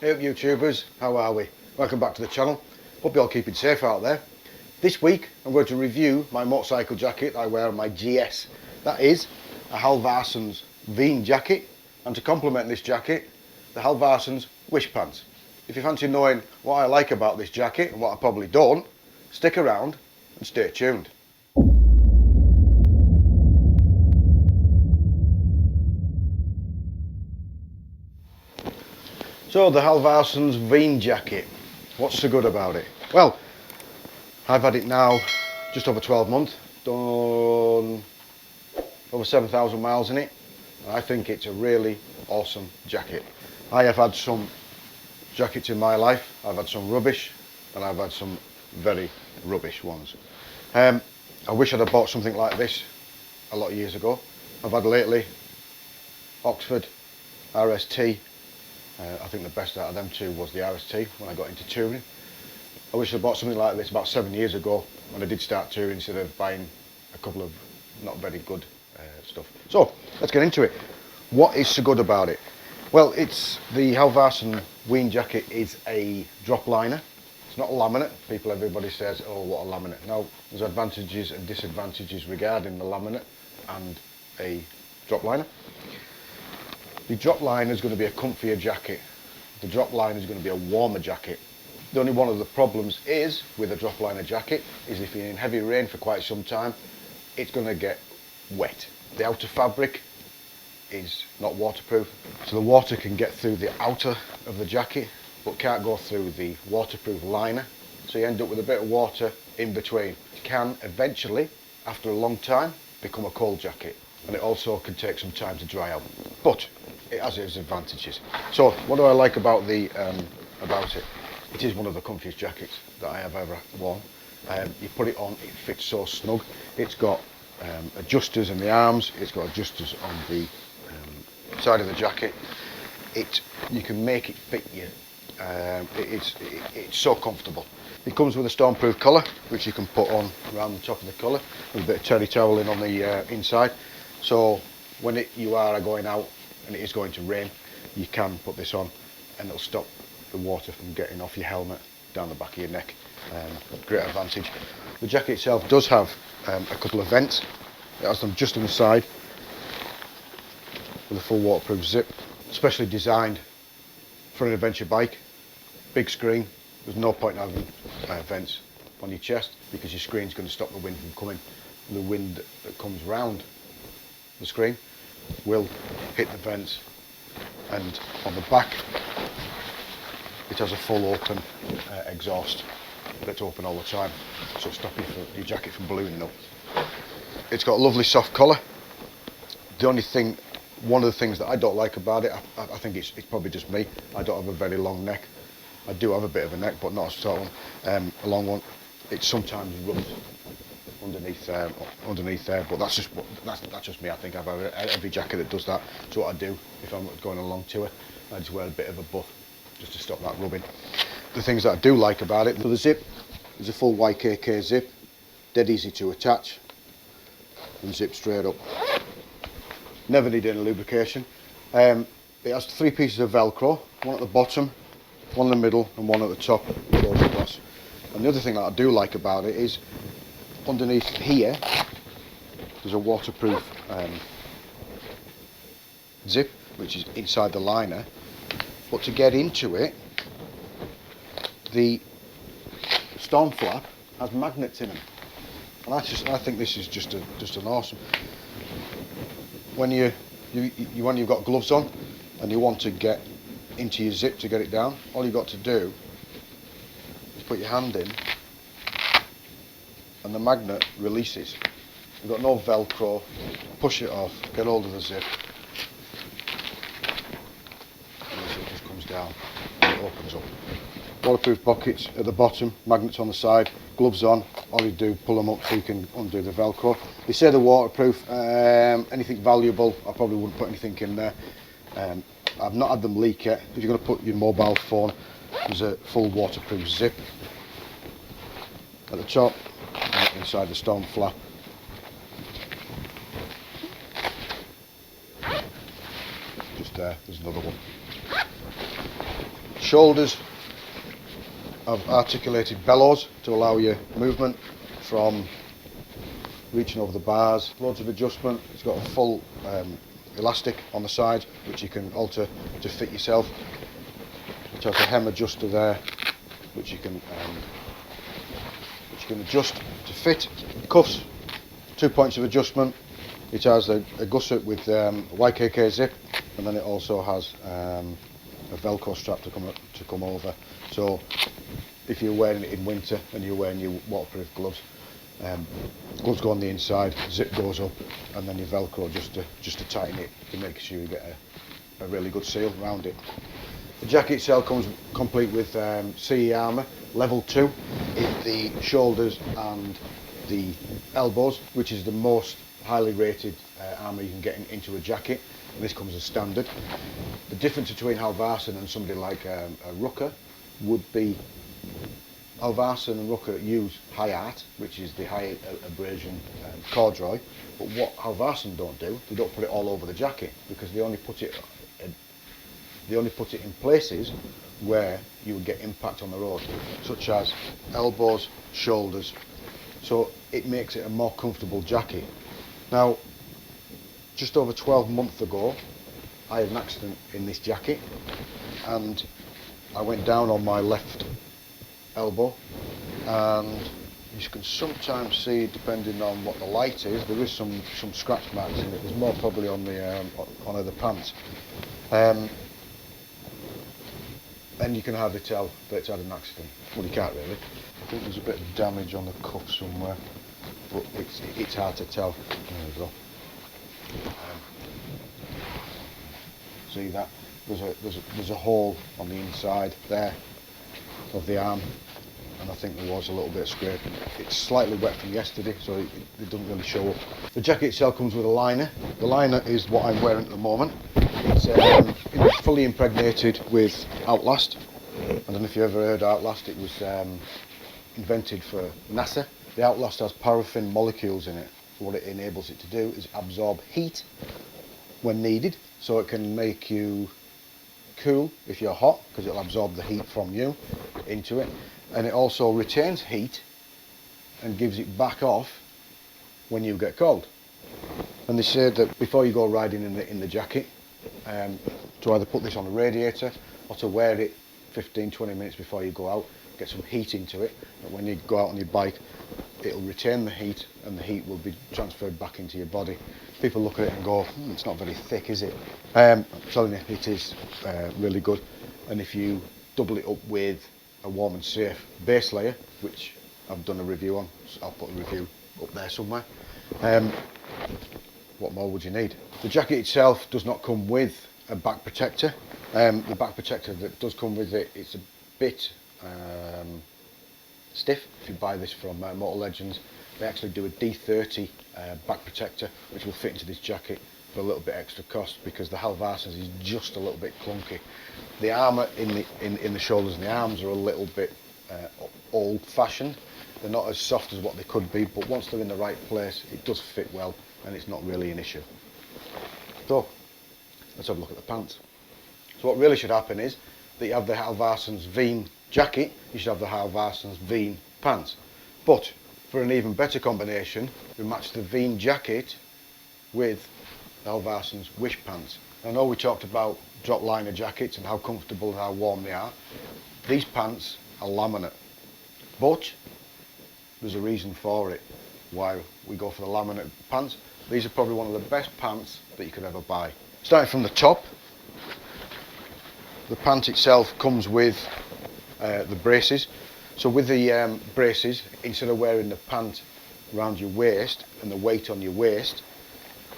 Hey up YouTubers, how are we? Welcome back to the channel. Hope you're all keeping safe out there. This week I'm going to review my motorcycle jacket I wear on my GS. That is a Halvarssons Wein Jacket, and to complement this jacket, the Halvarssons Wish Pants. If you fancy knowing what I like about this jacket and what I probably don't, stick around and stay tuned. So the Halvarssons Wein Jacket, what's so good about it? Well, I've had it now just over 12 months, done over 7,000 miles in it. I think it's a really awesome jacket. I have had some jackets in my life. I've had some rubbish and I've had some very rubbish ones. I wish I'd have bought something like this a lot of years ago. I've had lately Oxford RST. I think the best out of them two was the RST when I got into touring. I wish I bought something like this about 7 years ago when I did start touring, instead of buying a couple of not very good stuff. So let's get into it. What is so good about it? Well, it's the Halvarssons Wein Jacket is a drop liner. It's not a laminate. Everybody says, oh, what a laminate. No, there's advantages and disadvantages regarding the laminate and a drop liner. The drop liner is going to be a comfier jacket. The drop liner is going to be a warmer jacket. The only one of the problems is with a drop liner jacket is if you're in heavy rain for quite some time, it's going to get wet. The outer fabric is not waterproof, so the water can get through the outer of the jacket but can't go through the waterproof liner, so you end up with a bit of water in between. It can eventually, after a long time, become a cold jacket, and it also can take some time to dry out, but it has its advantages. So what do I like about it? It is one of the comfiest jackets that I have ever worn. You put it on, it fits so snug. It's got adjusters in the arms, it's got adjusters on the side of the jacket. You can make it fit you. It's so comfortable. It comes with a stormproof collar, which you can put on around the top of the collar, with a bit of terry toweling on the inside. So when you are going out and it is going to rain, you can put this on and it'll stop the water from getting off your helmet down the back of your neck. Great advantage. The jacket itself does have a couple of vents. It has them just on the side with a full waterproof zip, specially designed for an adventure bike. Big screen. There's no point in having vents on your chest because your screen's going to stop the wind from coming. The wind that comes round the screen will hit the vents, and on the back it has a full open exhaust that's open all the time, so it's stopping your jacket from ballooning up. It's got a lovely soft collar. One of the things that I don't like about it, I think it's probably just me, I don't have a very long neck. I do have a bit of a neck, but not a short one, a long one. It sometimes rubs underneath there, but that's just me. I think I've had every jacket that does that. So what I do if I'm going on a long tour, I just wear a bit of a buff just to stop that rubbing. The things that I do like about it, so the zip is a full YKK zip, dead easy to attach and zip straight up. Never need any lubrication. It has 3 pieces of Velcro, one at the bottom, one in the middle and one at the top that goes across. And the other thing that I do like about it is underneath here there's a waterproof zip which is inside the liner, but to get into it the storm flap has magnets in them, and I think this is just an awesome. When you've got gloves on and you want to get into your zip to get it down, all you've got to do is put your hand in and the magnet releases. You've got no Velcro, push it off, get hold of the zip, and the zip just comes down and it opens up. Waterproof pockets at the bottom, magnets on the side, gloves on, all you do, pull them up so you can undo the Velcro. They say they're waterproof, anything valuable, I probably wouldn't put anything in there. I've not had them leak yet. If you're going to put your mobile phone, there's a full waterproof zip at the top, inside the storm flap. Just there, there's another one. shoulders have articulated bellows to allow you movement from reaching over the bars. Loads of adjustment. It's got a full elastic on the side which you can alter to fit yourself. It has a hem adjuster there which you can adjust to fit. Cuffs, 2 points of adjustment. It has a gusset with YKK zip, and then it also has a Velcro strap to come over. So if you're wearing it in winter and you're wearing your waterproof gloves, gloves go on the inside, zip goes up, and then your Velcro just to tighten it to make sure you get a really good seal around it. The jacket itself comes complete with CE armour, level 2 in the shoulders and the elbows, which is the most highly rated armour you can get into a jacket, and this comes as standard. The difference between Halvarssons and somebody like a Rucker would be Halvarssons and Rucker use high art, which is the high abrasion corduroy, but what Halvarssons don't do, they don't put it all over the jacket, because they only put it in places where you would get impact on the road, such as elbows, shoulders, so it makes it a more comfortable jacket. Now, just over 12 months ago, I had an accident in this jacket, and I went down on my left elbow, and you can sometimes see, depending on what the light is, there is some scratch marks in it. There's more probably on the pants. And you can hardly tell that it's had an accident. Well, you can't really. I think there's a bit of damage on the cuff somewhere, but it's hard to tell. There we go. See that? There's a hole on the inside there of the arm, and I think there was a little bit of scraping. It's slightly wet from yesterday, so it doesn't really show up. The jacket itself comes with a liner. The liner is what I'm wearing at the moment. It's fully impregnated with Outlast. I don't know if you ever heard Outlast. It was invented for NASA. The Outlast has paraffin molecules in it. What it enables it to do is absorb heat when needed, so it can make you cool if you're hot, because it'll absorb the heat from you into it, and it also retains heat and gives it back off when you get cold. And they say that before you go riding in the jacket, to either put this on a radiator or to wear it 15-20 minutes before you go out, get some heat into it, and when you go out on your bike it'll retain the heat, and the heat will be transferred back into your body. People look at it and go, it's not very thick, is it? I'm telling you, it is really good. And if you double it up with a warm and safe base layer, which I've done a review on, so I'll put a review up there somewhere, what more would you need? The jacket itself does not come with a back protector. The back protector that does come with it, it's a bit stiff. If you buy this from Motor Legends, they actually do a D30 back protector, which will fit into this jacket for a little bit extra cost, because the Halvarssons is just a little bit clunky. The armour in the shoulders and the arms are a little bit old-fashioned. They're not as soft as what they could be, but once they're in the right place, it does fit well, and it's not really an issue. So, let's have a look at the pants. So what really should happen is that you have the Halvarssons Wein Jacket, you should have the Halvarssons Wein pants. But for an even better combination, we match the Wein Jacket with the Halvarssons Wish pants. I know we talked about drop liner jackets and how comfortable and how warm they are. These pants are laminate, but there's a reason for it why we go for the laminate pants. These are probably one of the best pants that you could ever buy. Starting from the top, the pant itself comes with the braces. So with the braces, instead of wearing the pant around your waist and the weight on your waist,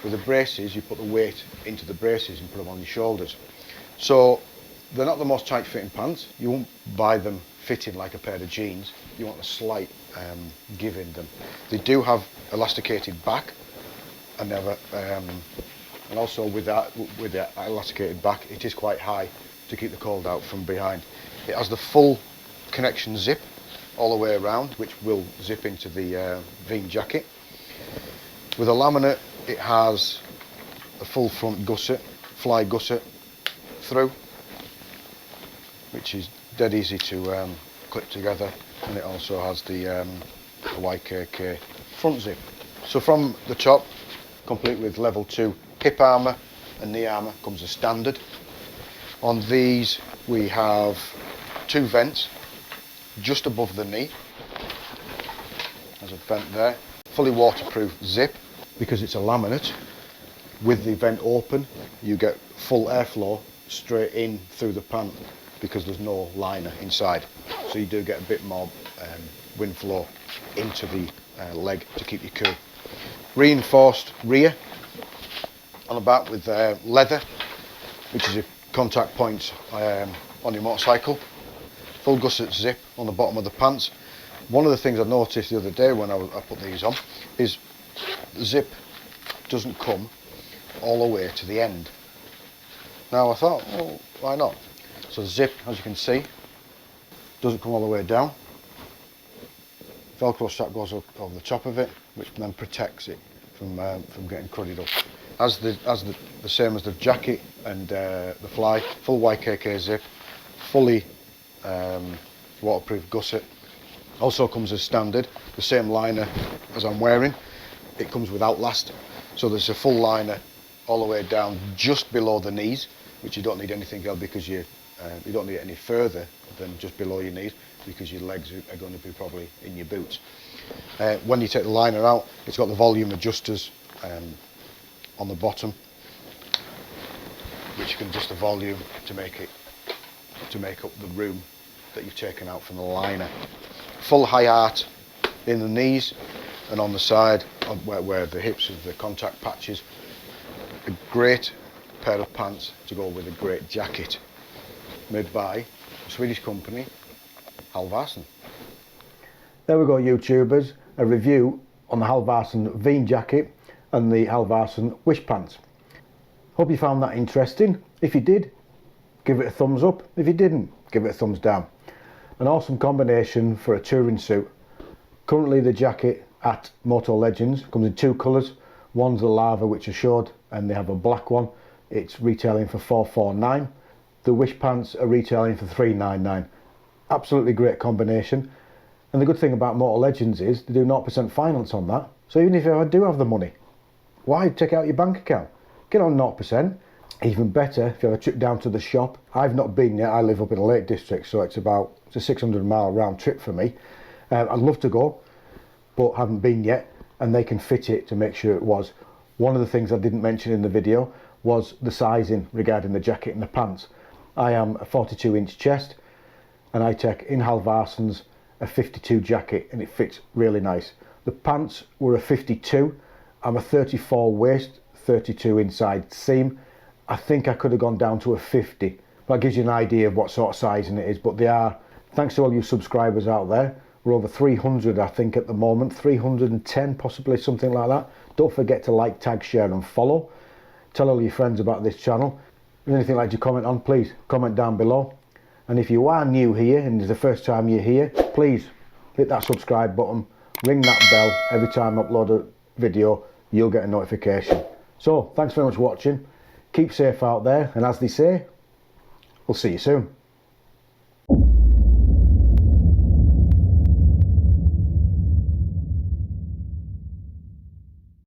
with the braces you put the weight into the braces and put them on your shoulders. So they're not the most tight fitting pants. You won't buy them fitting like a pair of jeans. You want a slight give in them. They do have elasticated back, and and also with the elasticated back, it is quite high to keep the cold out from behind. It has the full connection zip all the way around, which will zip into the Wein Jacket. With a laminate, it has a full front gusset, fly gusset through, which is dead easy to clip together, and it also has the YKK front zip. So from the top, complete with level 2 hip armour and knee armour, comes as standard. On these we have 2 vents just above the knee. There's a vent there. Fully waterproof zip. Because it's a laminate, with the vent open you get full airflow straight in through the pant because there's no liner inside. So you do get a bit more wind flow into the leg to keep you cool. Reinforced rear on the back with leather, which is your contact point on your motorcycle. Full gusset zip on the bottom of the pants. One of the things I noticed the other day when I put these on is the zip doesn't come all the way to the end. Now I thought, well, why not? So the zip, as you can see, doesn't come all the way down. Velcro strap goes up over the top of it, which then protects it from getting cruddied up. As the same as the jacket and the fly, full YKK zip, fully waterproof gusset. Also comes as standard, the same liner as I'm wearing. It comes with Outlast, so there's a full liner all the way down just below the knees, which you don't need anything else because you don't need it any further than just below your knees because your legs are going to be probably in your boots. When you take the liner out, it's got the volume adjusters on the bottom, which you can adjust the volume to make up the room that you've taken out from the liner. Full high art in the knees and on the side where the hips of the contact patches. A great pair of pants to go with a great jacket, made by a Swedish company, Halvarssons. There we go, YouTubers, a review on the Halvarssons Wein Jacket and the Halvarssons Wish Pants. Hope you found that interesting. If you did, give it a thumbs up. If you didn't, give it a thumbs down. An awesome combination for a touring suit. Currently the jacket at Moto Legends comes in 2 colours. One's the lava, which I showed, and they have a black one. It's retailing for $449. The Wish Pants are retailing for $399. Absolutely great combination. And the good thing about Moto Legends is they do 0% finance on that. So even if I do have the money, why take out your bank account? Get on 0%. Even better, if you have a trip down to the shop. I've not been yet. I live up in the Lake District, so it's a 600-mile round trip for me. I'd love to go, but haven't been yet, and they can fit it to make sure it was. One of the things I didn't mention in the video was the sizing regarding the jacket and the pants. I am a 42-inch chest, and I take in Halvarssons a 52 jacket, and it fits really nice. The pants were a 52. I'm a 34 waist, 32 inside seam. I think I could have gone down to a 50. That gives you an idea of what sort of sizing it is, but they are, thanks to all you subscribers out there, we're over 300 I think at the moment, 310 possibly, something like that. Don't forget to like, tag, share and follow. Tell all your friends about this channel. If there's anything you'd like to comment on, please comment down below. And if you are new here and it's the first time you're here, please hit that subscribe button, ring that bell. Every time I upload a video, you'll get a notification. So thanks very much for watching. Keep safe out there, and as they say, we'll see you soon.